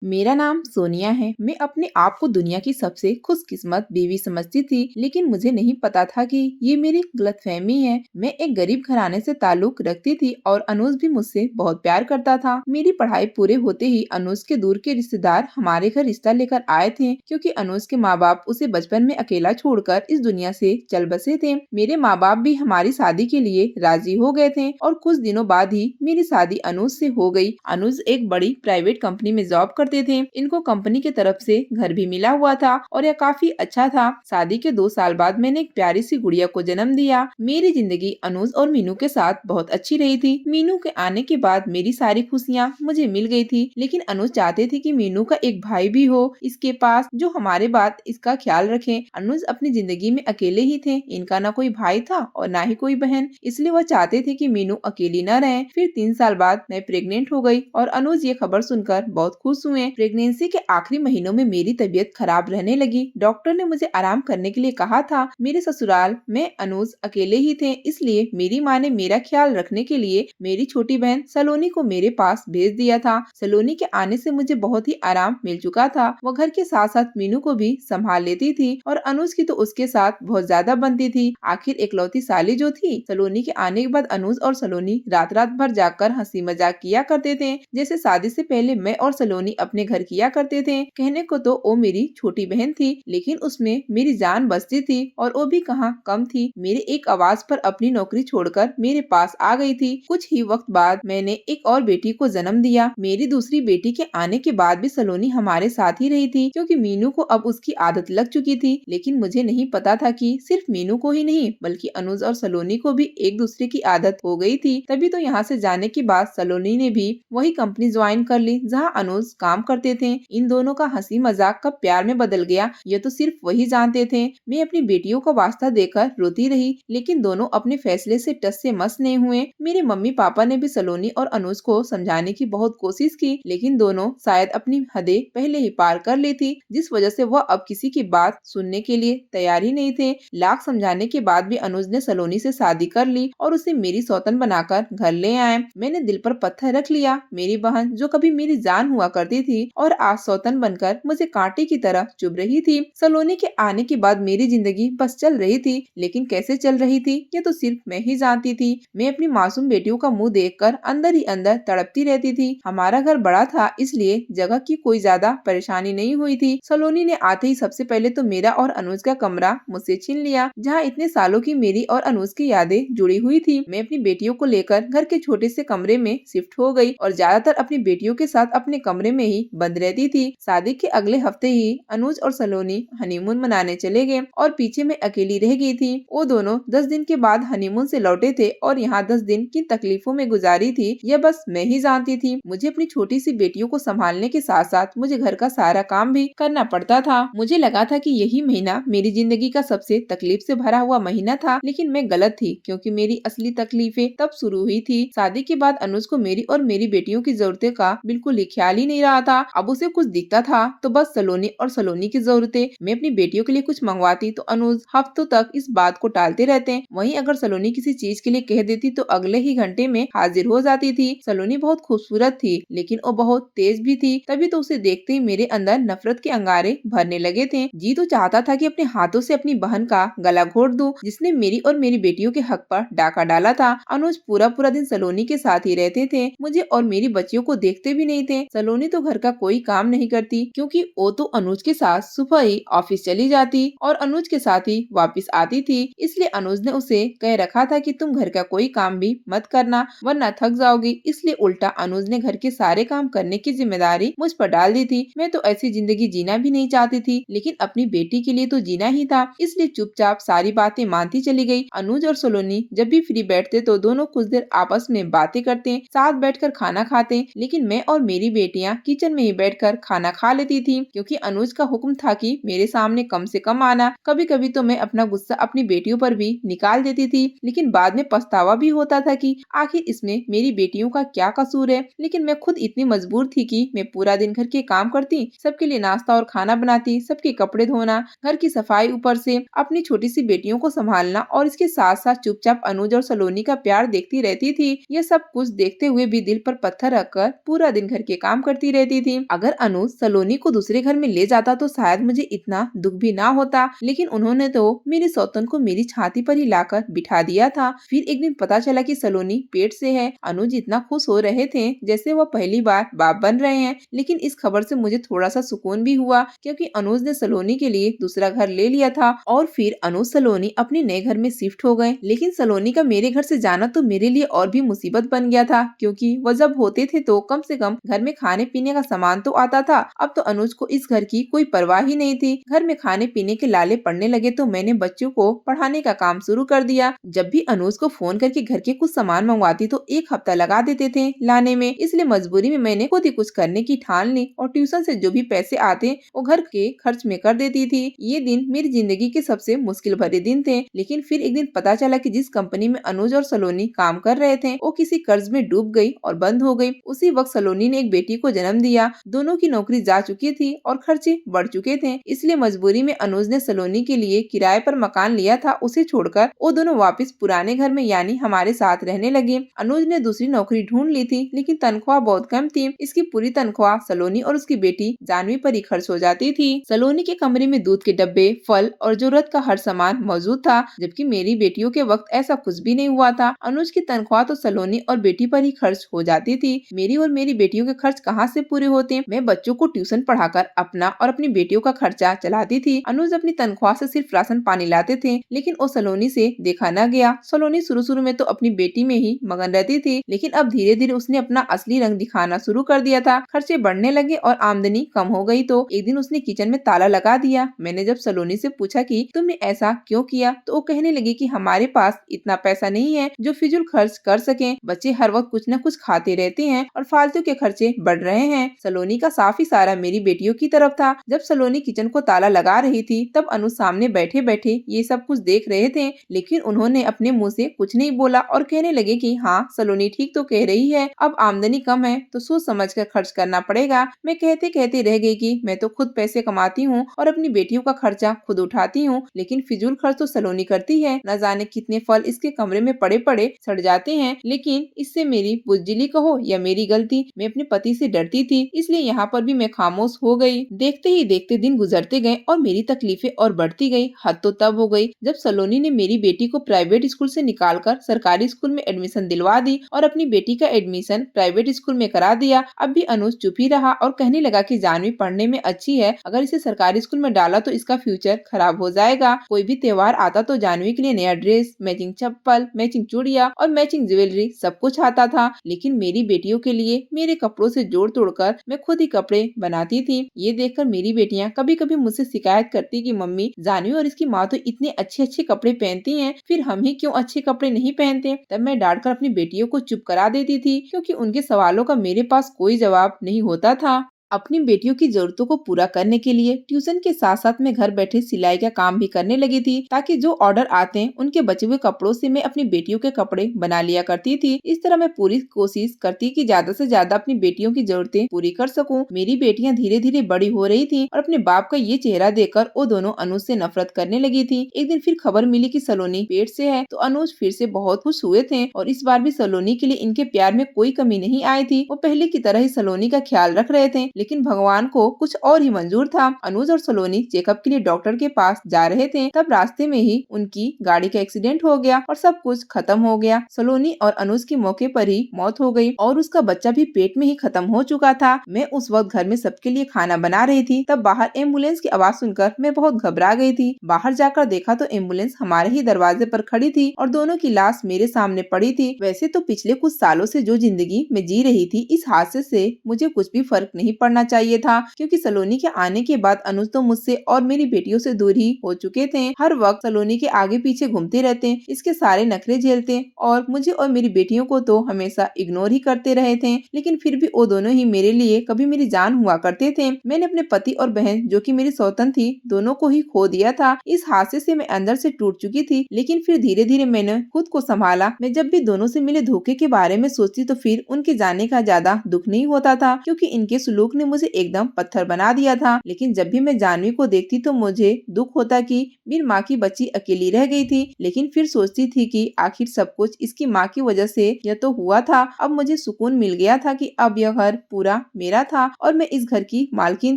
मेरा नाम सोनिया है। मैं अपने आप को दुनिया की सबसे खुशकिस्मत बीवी समझती थी, लेकिन मुझे नहीं पता था कि ये मेरी गलतफहमी है। मैं एक गरीब घराने से ताल्लुक रखती थी और अनुज भी मुझसे बहुत प्यार करता था। मेरी पढ़ाई पूरे होते ही अनुज के दूर के रिश्तेदार हमारे घर रिश्ता लेकर आए थे, क्योंकि अनुज के माँ बाप उसे बचपन में अकेला छोड़कर इस दुनिया से चल बसे थे। मेरे माँ बाप भी हमारी शादी के लिए राजी हो गए थे और कुछ दिनों बाद ही मेरी शादी अनुज से हो गई। अनुज एक बड़ी प्राइवेट कंपनी में जॉब करते थे। इनको कंपनी की तरफ से घर भी मिला हुआ था और यह काफी अच्छा था। शादी के 2 साल बाद मैंने एक प्यारी सी गुड़िया को जन्म दिया। मेरी जिंदगी अनुज और मीनू के साथ बहुत अच्छी रही थी। मीनू के आने के बाद मेरी सारी खुशियाँ मुझे मिल गई थी, लेकिन अनुज चाहते थे कि मीनू का एक भाई भी हो इसके पास, जो हमारे बात इसका ख्याल रखे। अनुज अपनी जिंदगी में अकेले ही थे। इनका ना कोई भाई था और ना ही कोई बहन, इसलिए वह चाहते थे कि मीनू अकेली न रहे। फिर 3 साल बाद मैं प्रेग्नेंट हो गई और अनुज ये खबर सुनकर बहुत खुश हुए। प्रेगनेंसी के आखिरी महीनों में मेरी तबीयत खराब रहने लगी। डॉक्टर ने मुझे आराम करने के लिए कहा था। मेरे ससुराल में अनुज अकेले ही थे, इसलिए मेरी माँ ने मेरा ख्याल रखने के लिए मेरी छोटी बहन सलोनी को मेरे पास भेज दिया था। सलोनी के आने से मुझे बहुत ही आराम मिल चुका था। वो घर के साथ साथ मीनू को भी संभाल लेती थी और अनुज की तो उसके साथ बहुत ज्यादा बनती थी। आखिर एकलौती साली जो थी। सलोनी के आने के बाद अनुज और सलोनी रात रात भर जाकर हंसी मजाक किया करते थे, जैसे शादी से पहले मैं और सलोनी अपने घर किया करते थे। कहने को तो वो मेरी छोटी बहन थी, लेकिन उसमें मेरी जान बसती थी और वो भी कहाँ कम थी। मेरे एक आवाज पर अपनी नौकरी छोड़कर मेरे पास आ गई थी। कुछ ही वक्त बाद मैंने एक और बेटी को जन्म दिया। मेरी दूसरी बेटी के आने के बाद भी सलोनी हमारे साथ ही रही थी, क्योंकि मीनू को अब उसकी आदत लग चुकी थी। लेकिन मुझे नहीं पता था कि सिर्फ मीनू को ही नहीं, बल्कि अनुज और सलोनी को भी एक दूसरे की आदत हो गई थी। तभी तो यहाँ से जाने के बाद सलोनी ने भी वही कंपनी ज्वाइन कर ली जहाँ अनुज काम करते थे। इन दोनों का हंसी मजाक कब प्यार में बदल गया, ये तो सिर्फ वही जानते थे। मैं अपनी बेटियों को वास्ता देकर रोती रही, लेकिन दोनों अपने फैसले से टस से मस नहीं हुए। मेरे मम्मी पापा ने भी सलोनी और अनुज को समझाने की बहुत कोशिश की, लेकिन दोनों शायद अपनी हदें पहले ही पार कर ली थी, जिस वजह से वह अब किसी की बात सुनने के लिए तैयार ही नहीं थे। लाख समझाने के बाद भी अनुज ने सलोनी से शादी कर ली और उसे मेरी सौतन बनाकर घर ले आए। मैंने दिल पर पत्थर रख लिया। मेरी बहन जो कभी मेरी जान हुआ करती थी और आज सौतन बनकर मुझे कांटे की तरह चुभ रही थी। सलोनी के आने के बाद मेरी जिंदगी बस चल रही थी, लेकिन कैसे चल रही थी ये तो सिर्फ मैं ही जानती थी। मैं अपनी मासूम बेटियों का मुंह देखकर अंदर ही अंदर तड़पती रहती थी। हमारा घर बड़ा था, इसलिए जगह की कोई ज्यादा परेशानी नहीं हुई थी। सलोनी ने आते ही सबसे पहले तो मेरा और अनुज का कमरा मुझसे छीन लिया, जहाँ इतने सालों की मेरी और अनुज की यादें जुड़ी हुई थी। मैं अपनी बेटियों को लेकर घर के छोटे से कमरे में शिफ्ट हो गई और ज्यादातर अपनी बेटियों के साथ अपने कमरे में ही बंद रहती थी। शादी के अगले हफ्ते ही अनुज और सलोनी हनीमून मनाने चले गए और पीछे मैं अकेली रह गई थी। वो दोनों 10 दिन के बाद हनीमून से लौटे थे और यहाँ 10 दिन किन तकलीफों में गुजारी थी यह बस मैं ही जानती थी। मुझे अपनी छोटी सी बेटियों को संभालने के साथ साथ मुझे घर का सारा काम भी करना पड़ता था। मुझे लगा था कि यही महीना मेरी जिंदगी का सबसे तकलीफ से भरा हुआ महीना था, लेकिन मैं गलत थी, क्योंकि मेरी असली तकलीफें तब शुरू हुई थी। शादी के बाद अनुज को मेरी और मेरी बेटियों की जरूरतें का बिल्कुल ही ख्याल ही नहीं रहा था। अब उसे कुछ दिखता था तो बस सलोनी और सलोनी की जरूरतें। मैं अपनी बेटियों के लिए कुछ मंगवाती तो अनुज हफ्तों तक इस बात को टालते रहते। वहीं अगर सलोनी किसी चीज के लिए कह देती तो अगले ही घंटे में हाजिर हो जाती थी। सलोनी बहुत खूबसूरत थी, लेकिन वो बहुत तेज भी थी। तभी तो उसे देखते ही मेरे अंदर नफरत के अंगारे भरने लगे थे। जी तो चाहता था कि अपने हाथों से अपनी बहन का गला घोट दूं, जिसने मेरी और मेरी बेटियों के हक पर डाका डाला था। अनुज पूरा पूरा दिन सलोनी के साथ ही रहते थे, मुझे और मेरी बच्चियों को देखते भी नहीं थे। सलोनी तो घर का कोई काम नहीं करती, क्योंकि वो तो अनुज के साथ सुबह ही ऑफिस चली जाती और अनुज के साथ ही वापस आती थी। इसलिए अनुज ने उसे कह रखा था कि तुम घर का कोई काम भी मत करना, वरना थक जाओगी। इसलिए उल्टा अनुज ने घर के सारे काम करने की जिम्मेदारी मुझ पर डाल दी थी। मैं तो ऐसी जिंदगी जीना भी नहीं चाहती थी, लेकिन अपनी बेटी के लिए तो जीना ही था, इसलिए चुपचाप सारी बातें मानती चली गई। अनुज और सलोनी जब भी फ्री बैठते तो दोनों कुछ देर आपस में बातें करते, साथ बैठकर खाना खाते, लेकिन मैं और मेरी बेटियां किचन में ही बैठकर खाना खा लेती थी, क्योंकि अनुज का हुक्म था कि मेरे सामने कम से कम आना। कभी कभी तो मैं अपना गुस्सा अपनी बेटियों पर भी निकाल देती थी, लेकिन बाद में पछतावा भी होता था कि आखिर इसमें मेरी बेटियों का क्या कसूर है। लेकिन मैं खुद इतनी मजबूर थी कि मैं पूरा दिन घर के काम करती, सबके लिए नाश्ता और खाना बनाती, सबके कपड़े धोना, घर की सफाई, ऊपर से अपनी छोटी सी बेटियों को संभालना, और इसके साथ साथ चुपचाप अनुज और सलोनी का प्यार देखती रहती थी। यह सब कुछ देखते हुए भी दिल पर पत्थर रखकर पूरा दिन घर के काम करती रहती। रहती थी। अगर अनुज सलोनी को दूसरे घर में ले जाता तो शायद मुझे इतना दुख भी ना होता, लेकिन उन्होंने तो मेरी सौतन को मेरी छाती पर ही लाकर बिठा दिया था। फिर एक दिन पता चला कि सलोनी पेट से है। अनुज इतना खुश हो रहे थे जैसे वह पहली बार बाप बन रहे हैं, लेकिन इस खबर से मुझे थोड़ा सा सुकून भी हुआ क्योंकि अनुज ने सलोनी के लिए दूसरा घर ले लिया था और फिर अनुज सलोनी अपने नए घर में शिफ्ट हो गए। लेकिन सलोनी का मेरे घर से जाना तो मेरे लिए और भी मुसीबत बन गया था क्योंकि वह जब होते थे तो कम से कम घर में खाने पीने का सामान तो आता था। अब तो अनुज को इस घर की कोई परवाह ही नहीं थी। घर में खाने पीने के लाले पड़ने लगे तो मैंने बच्चों को पढ़ाने का काम शुरू कर दिया। जब भी अनुज को फोन करके घर के कुछ सामान मंगवाती तो एक हफ्ता लगा देते थे लाने में, इसलिए मजबूरी में मैंने खुद ही कुछ करने की ठान ली और ट्यूशन से जो भी पैसे आते वो घर के खर्च में कर देती थी। ये दिन मेरी जिंदगी के सबसे मुश्किल भरे दिन थे। लेकिन फिर एक दिन पता चला कि जिस कंपनी में अनुज और सलोनी काम कर रहे थे वो किसी कर्ज में डूब गई और बंद हो गई। उसी वक्त सलोनी ने एक बेटी को जन्म दिया। दोनों की नौकरी जा चुकी थी और खर्चे बढ़ चुके थे, इसलिए मजबूरी में अनुज ने सलोनी के लिए किराए पर मकान लिया था। उसे छोड़कर वो दोनों वापस पुराने घर में यानी हमारे साथ रहने लगे। अनुज ने दूसरी नौकरी ढूंढ ली थी लेकिन तनख्वाह बहुत कम थी। इसकी पूरी तनख्वाह सलोनी और उसकी बेटी जानवी पर ही खर्च हो जाती थी। सलोनी के कमरे में दूध के डब्बे, फल और जरूरत का हर सामान मौजूद था, जबकि मेरी बेटियों के वक्त ऐसा कुछ भी नहीं हुआ था। अनुज की तनख्वाह तो सलोनी और बेटी पर ही खर्च हो जाती थी। मेरी और मेरी बेटियों के खर्च कहाँ से पूरे होते। मैं बच्चों को ट्यूशन पढ़ाकर अपना और अपनी बेटियों का खर्चा चलाती थी। अनुज अपनी तनख्वाह से सिर्फ राशन पानी लाते थे, लेकिन वो सलोनी से देखा न गया। सलोनी शुरू में तो अपनी बेटी में ही मगन रहती थी, लेकिन अब धीरे धीरे उसने अपना असली रंग दिखाना शुरू कर दिया था। खर्चे बढ़ने लगे और आमदनी कम हो गई तो एक दिन उसने किचन में ताला लगा दिया। मैंने जब सलोनी से पूछा कि तुमने ऐसा क्यों किया तो वो कहने लगी कि हमारे पास इतना पैसा नहीं है जो फिजूल खर्च कर सके। बच्चे हर वक्त कुछ न कुछ खाते रहते हैं और फालतू के खर्चे बढ़ रहे हैं। सलोनी का साफ इशारा मेरी बेटियों की तरफ था। जब सलोनी किचन को ताला लगा रही थी तब अनुज सामने बैठे बैठे ये सब कुछ देख रहे थे, लेकिन उन्होंने अपने मुंह से कुछ नहीं बोला और कहने लगे कि हाँ सलोनी ठीक तो कह रही है, अब आमदनी कम है तो सोच समझ कर खर्च करना पड़ेगा। मैं कहते कहते रह गई कि मैं तो खुद पैसे कमाती हूँ और अपनी बेटियों का खर्चा खुद उठाती हूँ, लेकिन फिजूल खर्च तो सलोनी करती है। न जाने कितने फल इसके कमरे में पड़े पड़े सड़ जाते हैं, लेकिन इससे मेरी बुजदिली कहो या मेरी गलती, मैं अपने पति से डरती थी, इसलिए यहाँ पर भी मैं खामोश हो गई। देखते ही देखते दिन गुजरते गए और मेरी तकलीफें और बढ़ती गई। हद तो तब हो गई जब सलोनी ने मेरी बेटी को प्राइवेट स्कूल से निकालकर सरकारी स्कूल में एडमिशन दिलवा दी और अपनी बेटी का एडमिशन प्राइवेट स्कूल में करा दिया। अब भी अनुज चुप ही रहा और कहने लगा कि जानवी पढ़ने में अच्छी है, अगर इसे सरकारी स्कूल में डाला तो इसका फ्यूचर खराब हो जाएगा। कोई भी त्योहार आता तो जानवी के लिए नया ड्रेस, मैचिंग चप्पल, मैचिंग चूड़ियां और मैचिंग ज्वेलरी सब कुछ आता था, लेकिन मेरी बेटियों के लिए मेरे कपड़ों से जोड़ तोड़कर मैं खुद ही कपड़े बनाती थी। ये देखकर मेरी बेटियां कभी कभी मुझसे शिकायत करती कि मम्मी जानवी और इसकी माँ तो इतने अच्छे अच्छे कपड़े पहनती हैं, फिर हम ही क्यों अच्छे कपड़े नहीं पहनते। तब मैं डांट कर अपनी बेटियों को चुप करा देती थी क्योंकि उनके सवालों का मेरे पास कोई जवाब नहीं होता था। अपनी बेटियों की जरूरतों को पूरा करने के लिए ट्यूशन के साथ साथ मैं घर बैठे सिलाई का काम भी करने लगी थी, ताकि जो ऑर्डर आते हैं उनके बचे हुए कपड़ों से मैं अपनी बेटियों के कपड़े बना लिया करती थी। इस तरह मैं पूरी कोशिश करती कि ज्यादा से ज्यादा अपनी बेटियों की जरूरतें पूरी कर सकूं। मेरी बेटियां धीरे धीरे बड़ी हो रही थी और अपने बाप का ये चेहरा देखकर वो दोनों अनुज से नफरत करने लगी थी। एक दिन फिर खबर मिली कि सलोनी पेट से है तो अनुज फिर से बहुत खुश हुए थे और इस बार भी सलोनी के लिए इनके प्यार में कोई कमी नहीं आई थी। वो पहले की तरह ही सलोनी का ख्याल रख रहे थे, लेकिन भगवान को कुछ और ही मंजूर था। अनुज और सलोनी चेकअप के लिए डॉक्टर के पास जा रहे थे, तब रास्ते में ही उनकी गाड़ी का एक्सीडेंट हो गया और सब कुछ खत्म हो गया। सलोनी और अनुज की मौके पर ही मौत हो गई और उसका बच्चा भी पेट में ही खत्म हो चुका था। मैं उस वक्त घर में सबके लिए खाना बना रही थी, तब बाहर एम्बुलेंस की आवाज सुनकर मैं बहुत घबरा गई थी। बाहर जाकर देखा तो एम्बुलेंस हमारे ही दरवाजे पर खड़ी थी और दोनों की लाश मेरे सामने पड़ी थी। वैसे तो पिछले कुछ सालों से जो जिंदगी में जी रही थी, इस हादसे से मुझे कुछ भी फर्क नहीं पड़ना चाहिए था, क्योंकि सलोनी के आने के बाद अनुज तो मुझसे और मेरी बेटियों से दूर ही हो चुके थे। हर वक्त सलोनी के आगे पीछे घूमते रहते, इसके सारे नखरे झेलते और मुझे और मेरी बेटियों को तो हमेशा इग्नोर ही करते रहे थे। लेकिन फिर भी वो दोनों ही मेरे लिए कभी मेरी जान हुआ करते थे। मैंने अपने पति और बहन जो कि मेरी सौतन थी, दोनों को ही खो दिया था। इस हादसे से मैं अंदर से टूट चुकी थी, लेकिन फिर धीरे धीरे मैंने खुद को संभाला। मैं जब भी दोनों से मिले धोखे के बारे में सोचती तो फिर उनके जाने का ज्यादा दुख नहीं होता था, क्योंकि इनके सुलूक ने मुझे एकदम पत्थर बना दिया था। लेकिन जब भी मैं जानवी को देखती तो मुझे दुख होता कि मेरी माँ की बच्ची अकेली रह गई थी। लेकिन फिर सोचती थी कि आखिर सब कुछ इसकी माँ की वजह से यह तो हुआ था। अब मुझे सुकून मिल गया था कि अब यह घर पूरा मेरा था और मैं इस घर की मालकिन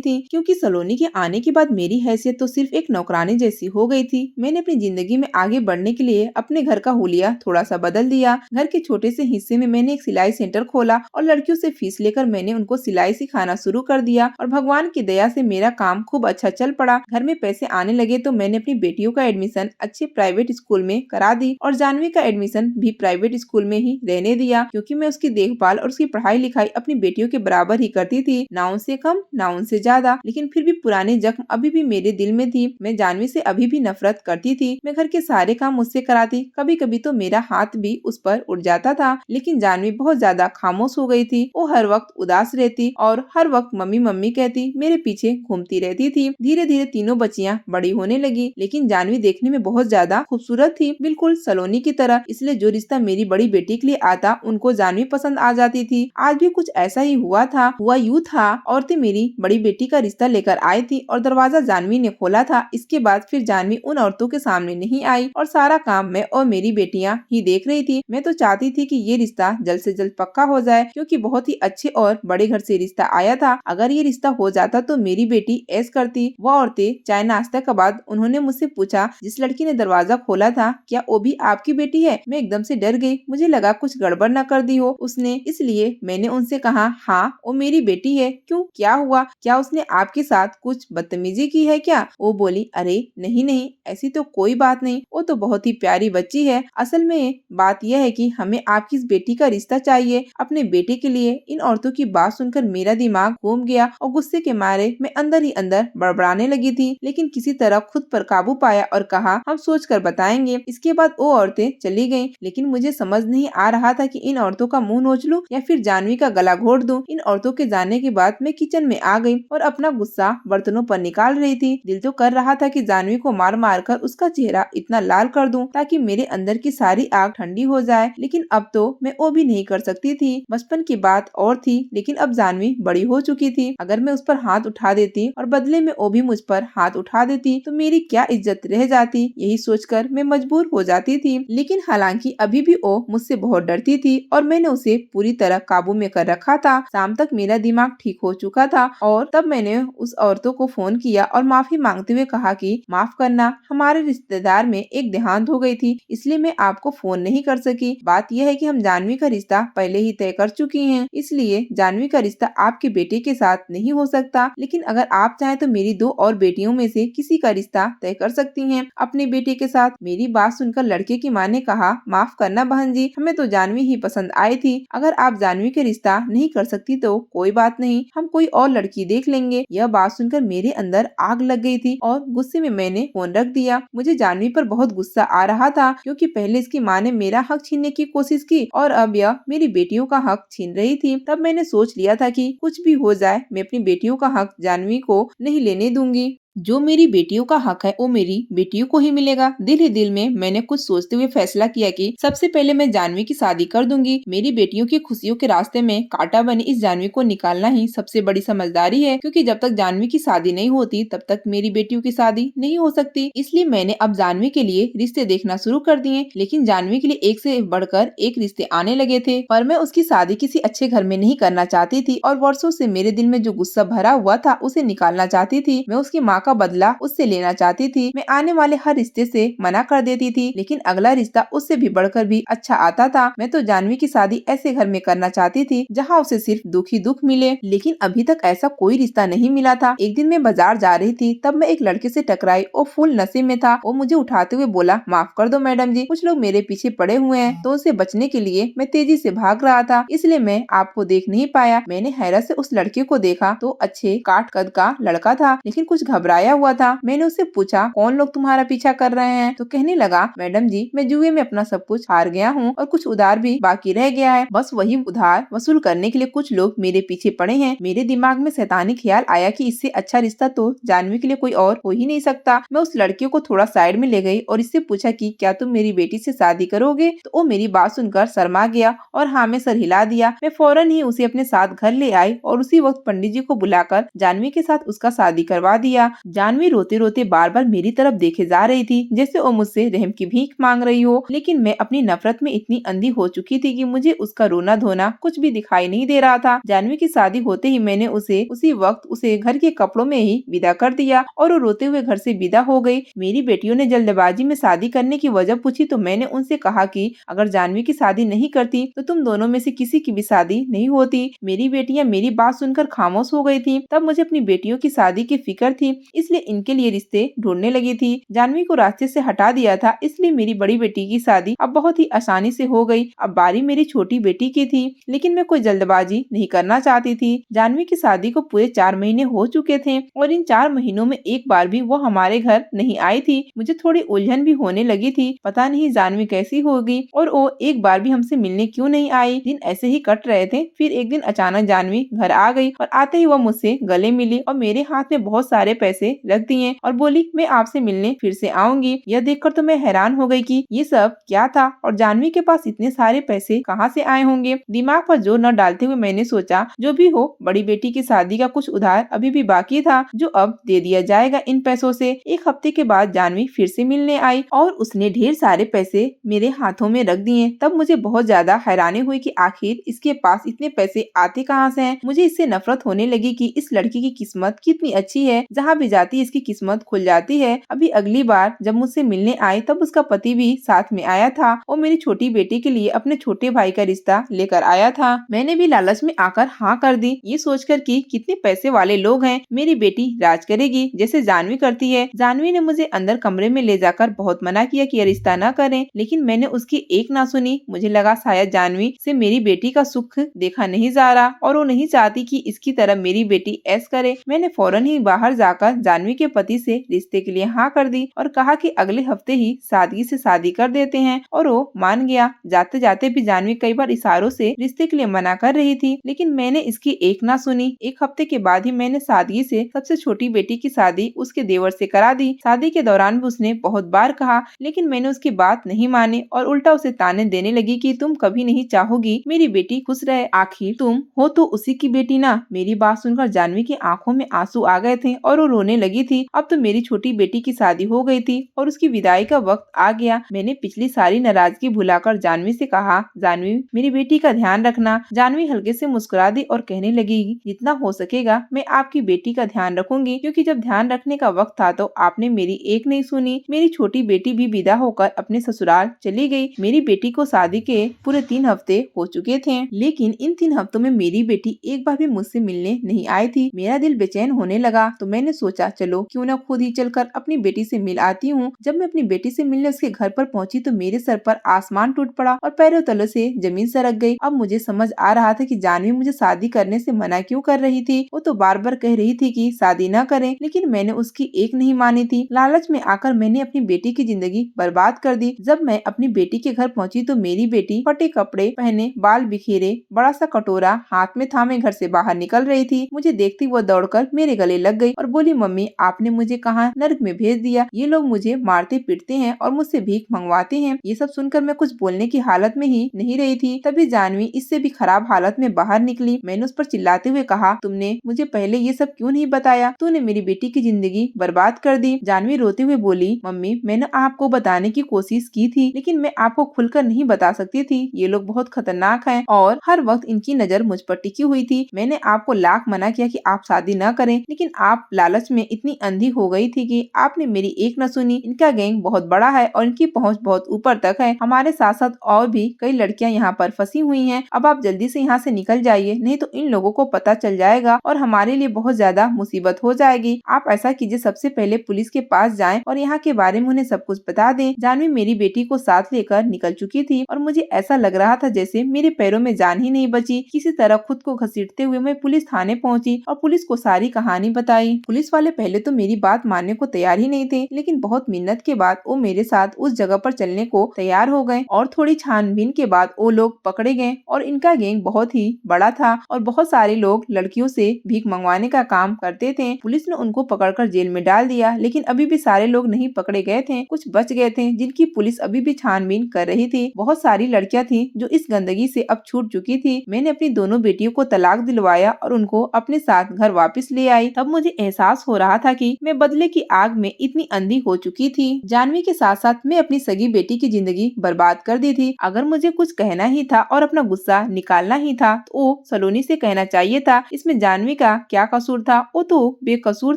थी। क्योंकि सलोनी के आने के बाद मेरी हैसियत तो सिर्फ एक नौकरानी जैसी हो गई थी। मैंने अपनी जिंदगी में आगे बढ़ने के लिए अपने घर का हुलिया थोड़ा सा बदल दिया। घर के छोटे से हिस्से में मैंने एक सिलाई सेंटर खोला और लड़कियों से फीस लेकर मैंने उनको सिलाई सिखाना शुरू कर दिया और भगवान की दया से मेरा काम खूब अच्छा चल पड़ा। घर में पैसे आने लगे तो मैंने अपनी बेटियों का एडमिशन अच्छे प्राइवेट स्कूल में करा दी और जानवी का एडमिशन भी प्राइवेट स्कूल में ही रहने दिया, क्योंकि मैं उसकी देखभाल और उसकी पढ़ाई लिखाई अपनी बेटियों के बराबर ही करती थी, ना उनसे कम ना उनसे ज्यादा। लेकिन फिर भी पुराने जख्म अभी भी मेरे दिल में थी। मैं जानवी से अभी भी नफरत करती थी। मैं घर के सारे काम मुझसे कराती, कभी कभी तो मेरा हाथ भी उस पर उठ जाता था। लेकिन जानवी बहुत ज्यादा खामोश हो गई थी। वो हर वक्त उदास रहती और हर वक्त मम्मी मम्मी कहती मेरे पीछे घूमती रहती थी। धीरे धीरे तीनों बच्चियां बड़ी होने लगी, लेकिन जानवी देखने में बहुत ज्यादा खूबसूरत थी, बिल्कुल सलोनी की तरह। इसलिए जो रिश्ता मेरी बड़ी बेटी के लिए आता उनको जानवी पसंद आ जाती थी। आज भी कुछ ऐसा ही हुआ था। हुआ यूँ था, औरतें मेरी बड़ी बेटी का रिश्ता लेकर आई थी और दरवाजा जानवी ने खोला था। इसके बाद फिर जानवी उन औरतों के सामने नहीं आई और सारा काम मैं और मेरी बेटियां ही देख रही थी। मैं तो चाहती थी कि ये रिश्ता जल्द से जल्द पक्का हो जाए, क्योंकि बहुत ही अच्छे और बड़े घर से रिश्ता आया था। अगर ये रिश्ता हो जाता तो मेरी बेटी ऐश करती। वह औरतें चाय नाश्ता के बाद उन्होंने मुझसे पूछा, जिस लड़की ने दरवाजा खोला था क्या वो भी आपकी बेटी है? मैं एकदम से डर गई। मुझे लगा कुछ गड़बड़ न कर दी हो उसने, इसलिए मैंने उनसे कहा हाँ वो मेरी बेटी है। क्यों, क्या हुआ? क्या उसने आपके साथ कुछ बदतमीजी की है क्या? वो बोली, अरे नहीं नहीं, ऐसी तो कोई बात नहीं, वो तो बहुत ही प्यारी बच्ची है। असल में बात यह है कि हमें आपकी इस बेटी का रिश्ता चाहिए अपने बेटे के लिए। इन औरतों की बात सुनकर मेरा दिमाग घूम गया और गुस्से के मारे मैं अंदर ही अंदर बड़बड़ाने लगी थी। लेकिन किसी तरह खुद पर काबू पाया और कहा हम सोच कर बताएंगे। इसके बाद वो औरतें चली गयी। लेकिन मुझे समझ नहीं आ रहा था कि इन औरतों का मुंह नोच लूं या फिर जानवी का गला घोट दूं। इन औरतों के जाने के बाद मैं किचन में आ गई और अपना गुस्सा बर्तनों पर निकाल रही थी। दिल तो कर रहा था कि जानवी को मार मार कर उसका चेहरा इतना लाल कर दूं ताकि मेरे अंदर की सारी आग ठंडी हो जाए। लेकिन अब तो मैं वो भी नहीं कर सकती थी। बचपन की बात और थी, लेकिन अब जानवी बड़ी हो चुकी थी। अगर मैं उस पर हाथ उठा देती और बदले में वो भी मुझ पर हाथ उठा देती तो मेरी क्या इज्जत रह जाती। यही सोचकर मैं मजबूर हो जाती थी। लेकिन हालांकि अभी भी वो मुझसे बहुत डरती थी और मैंने उसे पूरी तरह काबू में कर रखा था। शाम तक मेरा दिमाग ठीक हो चुका था और तब मैंने उस औरतों को फोन किया और माफी मांगते हुए कहा कि माफ करना, हमारे रिश्तेदार में एक देहांत हो गई थी, इसलिए मैं आपको फोन नहीं कर सकी। बात यह है कि हम जानवी का रिश्ता पहले ही तय कर चुकी हैं, इसलिए जानवी का रिश्ता आपके बेटे के साथ नहीं हो सकता। लेकिन अगर आप चाहें तो मेरी 2 और बेटियों में से किसी का रिश्ता तय कर सकती हैं अपने बेटे के साथ। मेरी बात सुनकर लड़के की माँ ने कहा, माफ करना बहन जी, हमें तो जानवी ही पसंद आई थी। अगर आप जानवी के रिश्ता नहीं कर सकती तो कोई बात नहीं, हम कोई और लड़की देख लेंगे। यह बात सुनकर मेरे अंदर आग लग गई थी और गुस्से में मैंने फोन रख दिया। मुझे जानवी पर बहुत गुस्सा आ रहा था, क्योंकि पहले इसकी माँ ने मेरा हक छीनने की कोशिश की और अब यह मेरी बेटियों का हक छीन रही थी। तब मैंने सोच लिया था कि कुछ भी हो जाए मैं अपनी बेटियों का हक जानवी को नहीं लेने दूंगी। जो मेरी बेटियों का हक है वो मेरी बेटियों को ही मिलेगा। दिल ही दिल में मैंने कुछ सोचते हुए फैसला किया कि सबसे पहले मैं जानवी की शादी कर दूंगी। मेरी बेटियों की खुशियों के रास्ते में कांटा बनी इस जानवी को निकालना ही सबसे बड़ी समझदारी है, क्योंकि जब तक जानवी की शादी नहीं होती तब तक मेरी बेटियों की शादी नहीं हो सकती। इसलिए मैंने अब जानवी के लिए रिश्ते देखना शुरू कर दिए। लेकिन जानवी के लिए एक से बढ़कर एक रिश्ते आने लगे थे, पर मैं उसकी शादी किसी अच्छे घर में नहीं करना चाहती थी और वर्षों से मेरे दिल में जो गुस्सा भरा हुआ था उसे निकालना चाहती थी। मैं उसकी माँ का बदला उससे लेना चाहती थी। मैं आने वाले हर रिश्ते से मना कर देती थी, लेकिन अगला रिश्ता उससे भी बढ़कर भी अच्छा आता था। मैं तो जानवी की शादी ऐसे घर में करना चाहती थी जहाँ उसे सिर्फ दुख ही दुख मिले, लेकिन अभी तक ऐसा कोई रिश्ता नहीं मिला था। एक दिन मैं बाजार जा रही थी, तब मैं एक लड़के से टकराई। वो फुल नशे में था। वो मुझे उठाते हुए बोला, माफ कर दो मैडम जी, कुछ लोग मेरे पीछे पड़े हुए हैं। तो उनसे बचने के लिए मैं तेजी से भाग रहा था, इसलिए मैं आपको देख नहीं पाया। मैंने हैरत से उस लड़के को देखा तो अच्छे काट कद का लड़का था, लेकिन कुछ घबरा घबराया हुआ था। मैंने उससे पूछा, कौन लोग तुम्हारा पीछा कर रहे हैं? तो कहने लगा, मैडम जी, मैं जुए में अपना सब कुछ हार गया हूँ और कुछ उधार भी बाकी रह गया है। बस वही उधार वसूल करने के लिए कुछ लोग मेरे पीछे पड़े हैं। मेरे दिमाग में शैतानी ख्याल आया कि इससे अच्छा रिश्ता तो जानवी के लिए कोई और हो ही नहीं सकता। मैं उस लड़के को थोड़ा साइड में ले गई और इससे पूछा कि क्या तुम मेरी बेटी से शादी करोगे? तो वो मेरी बात सुनकर शर्मा गया और हाँ में सर हिला दिया। मैं फौरन ही उसे अपने साथ घर ले आई और उसी वक्त पंडित जी को बुलाकर जानवी के साथ उसका शादी करवा दिया। जानवी रोते रोते बार बार मेरी तरफ देखे जा रही थी, जैसे वो मुझसे रहम की भीख मांग रही हो। लेकिन मैं अपनी नफरत में इतनी अंधी हो चुकी थी कि मुझे उसका रोना धोना कुछ भी दिखाई नहीं दे रहा था। जानवी की शादी होते ही मैंने उसे उसी वक्त उसे घर के कपड़ों में ही विदा कर दिया और वो रोते हुए घर से विदा हो गई। मेरी बेटियों ने जल्दबाजी में शादी करने की वजह पूछी तो मैंने उनसे कहा कि अगर जानवी की शादी नहीं करती तो तुम दोनों में से किसी की भी शादी नहीं होती। मेरी बेटियां मेरी बात सुनकर खामोश हो गई थी। तब मुझे अपनी बेटियों की शादी की फिक्र थी, इसलिए इनके लिए रिश्ते ढूंढने लगी थी। जानवी को रास्ते से हटा दिया था, इसलिए मेरी बड़ी बेटी की शादी अब बहुत ही आसानी से हो गई। अब बारी मेरी छोटी बेटी की थी, लेकिन मैं कोई जल्दबाजी नहीं करना चाहती थी। जानवी की शादी को पूरे 4 महीने हो चुके थे और इन 4 महीनों में एक बार भी वो हमारे घर नहीं आई थी। मुझे थोड़ी उलझन भी होने लगी थी, पता नहीं जानवी कैसी होगी और वो एक बार भी हमसे मिलने क्यों नहीं आई। दिन ऐसे ही कट रहे थे, फिर एक दिन अचानक जानवी घर आ गई और आते ही वो मुझसे गले मिली और मेरे हाथ में बहुत सारे पैसे रख दिए और बोली, मैं आपसे मिलने फिर से आऊंगी। यह देखकर तो मैं हैरान हो गई कि ये सब क्या था और जानवी के पास इतने सारे पैसे कहाँ से आए होंगे। दिमाग पर जोर न डालते हुए मैंने सोचा, जो भी हो, बड़ी बेटी की शादी का कुछ उधार अभी भी बाकी था जो अब दे दिया जाएगा इन पैसों से। एक हफ्ते के बाद जानवी फिर से मिलने आई और उसने ढेर सारे पैसे मेरे हाथों में रख दिए। तब मुझे बहुत ज्यादा हैरानी हुई कि आखिर इसके पास इतने पैसे आते कहाँ से हैं। मुझे इससे नफरत होने लगी कि इस लड़की की किस्मत कितनी अच्छी है, जहाँ भी जाती है इसकी किस्मत खुल जाती है। अभी अगली बार जब मुझसे मिलने आई तब उसका पति भी साथ में आया था और मेरी छोटी बेटी के लिए अपने छोटे भाई का रिश्ता लेकर आया था। मैंने भी लालच में आकर हाँ कर दी, ये सोचकर कि कितने पैसे वाले लोग हैं, मेरी बेटी राज करेगी जैसे जानवी करती है। जानवी ने मुझे अंदर कमरे में ले जाकर बहुत मना किया कि यह रिश्ता न करें, लेकिन मैंने उसकी एक ना सुनी। मुझे लगा शायद जानवी से मेरी बेटी का सुख देखा नहीं जा रहा और वो नहीं चाहती कि इसकी तरह मेरी बेटी ऐश करे। मैंने फौरन ही बाहर जाकर जानवी के पति से रिश्ते के लिए हाँ कर दी और कहा कि अगले हफ्ते ही सादगी से शादी कर देते हैं और वो मान गया। जाते जाते भी जानवी कई बार इशारों से रिश्ते के लिए मना कर रही थी, लेकिन मैंने इसकी एक ना सुनी। एक हफ्ते के बाद ही मैंने सादगी से सबसे छोटी बेटी की शादी उसके देवर से करा दी। शादी के दौरान भी उसने बहुत बार कहा, लेकिन मैंने उसकी बात नहीं मानी और उल्टा उसे ताने देने लगी कि तुम कभी नहीं चाहोगी मेरी बेटी खुश रहे, आखिर तुम हो तो उसी की बेटी ना। मेरी बात सुनकर जानवी की आंखों में आंसू आ गए थे और वो रोने लगी थी। अब तो मेरी छोटी बेटी की शादी हो गई थी और उसकी विदाई का वक्त आ गया। मैंने पिछली सारी नाराजगी भुलाकर जानवी से कहा, जानवी मेरी बेटी का ध्यान रखना। जानवी हल्के से मुस्कुरा दी और कहने लगी, जितना हो सकेगा मैं आपकी बेटी का ध्यान रखूंगी, क्योंकि जब ध्यान रखने का वक्त था तो आपने मेरी एक नहीं सुनी। मेरी छोटी बेटी भी विदा होकर अपने ससुराल चली गई। मेरी बेटी को शादी के पूरे 3 हफ्ते हो चुके थे, लेकिन इन 3 हफ्तों में मेरी बेटी एक बार भी मुझसे मिलने नहीं आई थी। मेरा दिल बेचैन होने लगा तो मैंने सोचा, चलो क्यों न खुद ही चलकर अपनी बेटी से मिल आती हूँ। जब मैं अपनी बेटी से मिलने उसके घर पर पहुंची तो मेरे सर पर आसमान टूट पड़ा और पैरों तले से जमीन सरक गई। अब मुझे समझ आ रहा था कि जानवी मुझे शादी करने से मना क्यों कर रही थी। वो तो बार बार कह रही थी कि शादी न करें, लेकिन मैंने उसकी एक नहीं मानी थी। लालच में आकर मैंने अपनी बेटी की जिंदगी बर्बाद कर दी। जब मैं अपनी बेटी के घर पहुंची तो मेरी बेटी फटे कपड़े पहने, बाल बिखेरे, बड़ा सा कटोरा हाथ में थामे घर से बाहर निकल रही थी। मुझे देखती वो दौड़कर मेरे गले लग गई और बोली, मम्मी आपने मुझे कहाँ नर्क में भेज दिया। ये लोग मुझे मारते पीटते हैं और मुझसे भीख मंगवाते हैं। ये सब सुनकर मैं कुछ बोलने की हालत में ही नहीं रही थी। तभी जानवी इससे भी खराब हालत में बाहर निकली। मैंने उस पर चिल्लाते हुए कहा, तुमने मुझे पहले ये सब क्यों नहीं बताया? तूने मेरी बेटी की जिंदगी बर्बाद कर दी। जानवी रोते हुए बोली, मम्मी मैंने आपको बताने की कोशिश की थी, लेकिन मैं आपको खुलकर नहीं बता सकती थी। ये लोग बहुत खतरनाक हैं और हर वक्त इनकी नजर मुझ पर टिकी हुई थी। मैंने आपको लाख मना किया कि आप शादी न करें, लेकिन आप लालच में इतनी अंधी हो गई थी कि आपने मेरी एक न सुनी। इनका गैंग बहुत बड़ा है और इनकी पहुंच बहुत ऊपर तक है। हमारे साथ साथ और भी कई लड़कियां यहाँ पर फंसी हुई हैं। अब आप जल्दी से यहाँ से निकल जाइए, नहीं तो इन लोगों को पता चल जाएगा और हमारे लिए बहुत ज्यादा मुसीबत हो जाएगी। आप ऐसा कीजिए, सबसे पहले पुलिस के पास जाएं और यहाँ के बारे में उन्हें सब कुछ बता दें। जानवी मेरी बेटी को साथ लेकर निकल चुकी थी और मुझे ऐसा लग रहा था जैसे मेरे पैरों में जान ही नहीं बची। किसी तरह खुद को घसीटते हुए मैं पुलिस थाने पहुंची और पुलिस को सारी कहानी बताई। पुलिस वाले वाले पहले तो मेरी बात मानने को तैयार ही नहीं थे, लेकिन बहुत मिन्नत के बाद वो मेरे साथ उस जगह पर चलने को तैयार हो गए और थोड़ी छानबीन के बाद वो लोग पकड़े गए और इनका गैंग बहुत ही बड़ा था और बहुत सारे लोग लड़कियों से भीख मंगवाने का काम करते थे। पुलिस ने उनको पकड़कर जेल में डाल दिया, लेकिन अभी भी सारे लोग नहीं पकड़े गए थे, कुछ बच गए थे जिनकी पुलिस अभी भी छानबीन कर रही थी। बहुत सारी लड़कियां थी जो इस गंदगी से अब छूट चुकी थी। मैंने अपनी दोनों बेटियों को तलाक दिलवाया और उनको अपने साथ घर वापस ले आई। तब मुझे एहसास हो रहा था कि मैं बदले की आग में इतनी अंधी हो चुकी थी। जानवी के साथ साथ मैं अपनी सगी बेटी की जिंदगी बर्बाद कर दी थी। अगर मुझे कुछ कहना ही था और अपना गुस्सा निकालना ही था तो वो सलोनी से कहना चाहिए था। इसमें जानवी का क्या कसूर था? वो तो बेकसूर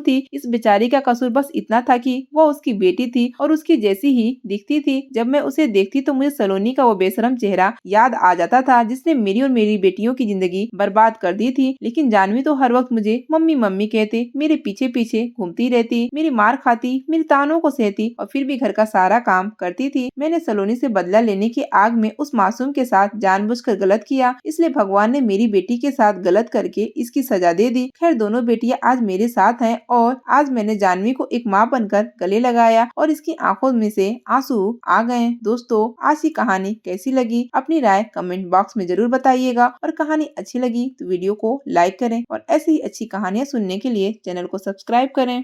थी। इस बेचारी का कसूर बस इतना था कि वो उसकी बेटी थी और उसकी जैसी ही दिखती थी। जब मैं उसे देखती तो मुझे सलोनी का वो बेशरम चेहरा याद आ जाता था जिसने मेरी और मेरी बेटियों की जिंदगी बर्बाद कर दी थी। लेकिन जानवी तो हर वक्त मुझे मम्मी मम्मी कहते, मेरे पीछे पीछे घूमती रहती, मेरी मार खाती, मेरी तानों को सहती और फिर भी घर का सारा काम करती थी। मैंने सलोनी से बदला लेने की आग में उस मासूम के साथ जानबूझकर गलत किया, इसलिए भगवान ने मेरी बेटी के साथ गलत करके इसकी सजा दे दी। खैर दोनों बेटियां आज मेरे साथ हैं और आज मैंने जानवी को एक माँ बनकर गले लगाया और इसकी आंखों में से आंसू आ गए। दोस्तों आज की कहानी कैसी लगी अपनी राय कमेंट बॉक्स में जरूर बताइएगा और कहानी अच्छी लगी तो वीडियो को लाइक करें और ऐसी ही अच्छी कहानियाँ सुनने के लिए चैनल को सब्सक्राइब करें।